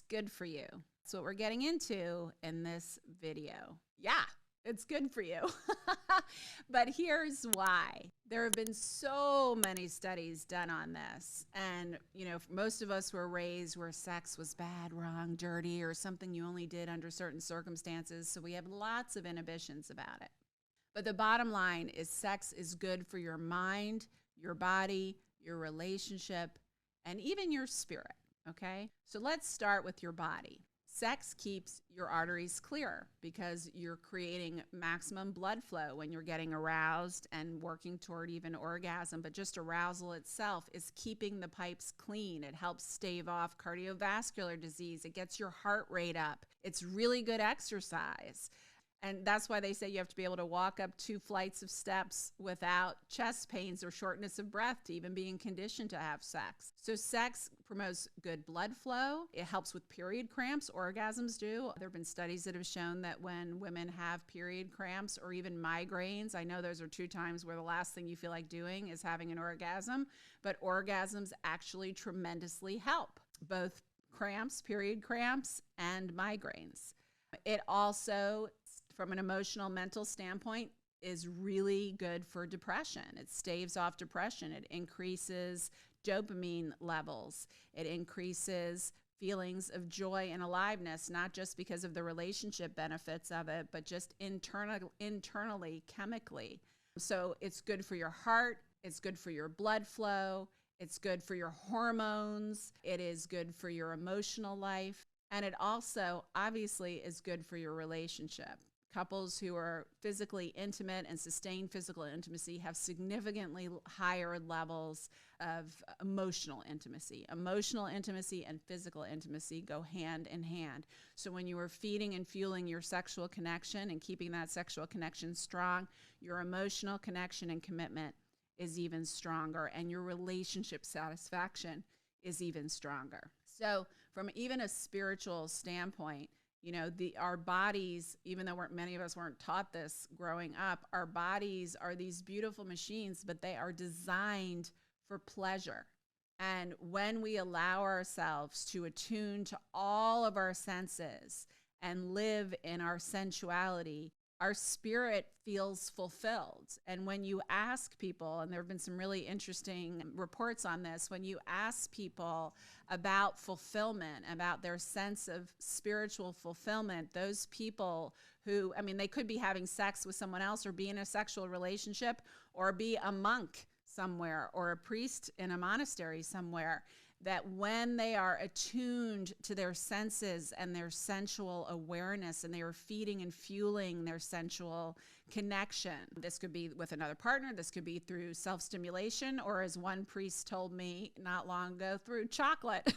good for you. That's what we're getting into in this video. Yeah, it's good for you. But here's why. There have been so many studies done on this. And, you know, most of us were raised where sex was bad, wrong, dirty, or something you only did under certain circumstances. So we have lots of inhibitions about it. But the bottom line is sex is good for your mind, your body, your relationship, and even your spirit, okay? So let's start with your body. Sex keeps your arteries clear because you're creating maximum blood flow when you're getting aroused and working toward even orgasm. But just arousal itself is keeping the pipes clean. It helps stave off cardiovascular disease. It gets your heart rate up. It's really good exercise. And that's why they say you have to be able to walk up 2 flights of steps without chest pains or shortness of breath to even being conditioned to have sex. So sex promotes good blood flow. It helps with period cramps. Orgasms do. There have been studies that have shown that when women have period cramps or even migraines, I know those are 2 times where the last thing you feel like doing is having an orgasm, but orgasms actually tremendously help, both cramps, period cramps, and migraines. It also, from an emotional, mental standpoint, is really good for depression. It staves off depression. It increases dopamine levels. It increases feelings of joy and aliveness, not just because of the relationship benefits of it, but just internally, chemically. So it's good for your heart. It's good for your blood flow. It's good for your hormones. It is good for your emotional life. And it also, obviously, is good for your relationship. Couples who are physically intimate and sustain physical intimacy have significantly higher levels of emotional intimacy. Emotional intimacy and physical intimacy go hand in hand. So when you are feeding and fueling your sexual connection and keeping that sexual connection strong, your emotional connection and commitment is even stronger, and your relationship satisfaction is even stronger. So from even a spiritual standpoint, you know, our bodies, even though many of us weren't taught this growing up, our bodies are these beautiful machines, but they are designed for pleasure. And when we allow ourselves to attune to all of our senses and live in our sensuality, our spirit feels fulfilled. And when you ask people, and there have been some really interesting reports on this, when you ask people about fulfillment, about their sense of spiritual fulfillment, those people who, I mean, they could be having sex with someone else or be in a sexual relationship or be a monk somewhere or a priest in a monastery somewhere, that when they are attuned to their senses and their sensual awareness and they are feeding and fueling their sensual connection, this could be with another partner, this could be through self-stimulation, or as one priest told me not long ago, through chocolate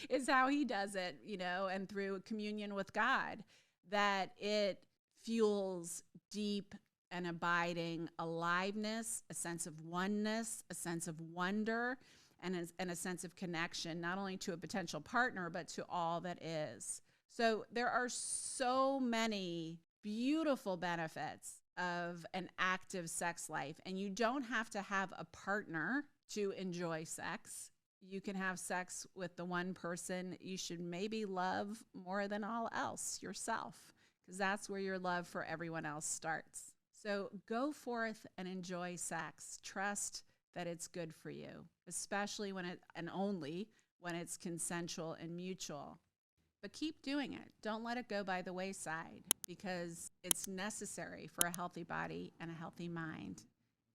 is how he does it, you know, and through communion with God, that it fuels deep and abiding aliveness, a sense of oneness, a sense of wonder, and a sense of connection, not only to a potential partner, but to all that is. So there are so many beautiful benefits of an active sex life, and you don't have to have a partner to enjoy sex. You can have sex with the one person you should maybe love more than all else, yourself, because that's where your love for everyone else starts. So go forth and enjoy sex. Trust that it's good for you, especially and only when it's consensual and mutual. But keep doing it. Don't let it go by the wayside, because it's necessary for a healthy body and a healthy mind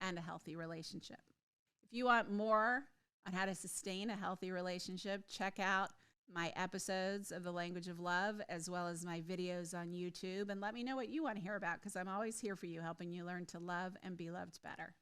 and a healthy relationship. If you want more on how to sustain a healthy relationship, check out my episodes of The Language of Love, as well as my videos on YouTube, and let me know what you want to hear about, because I'm always here for you, helping you learn to love and be loved better.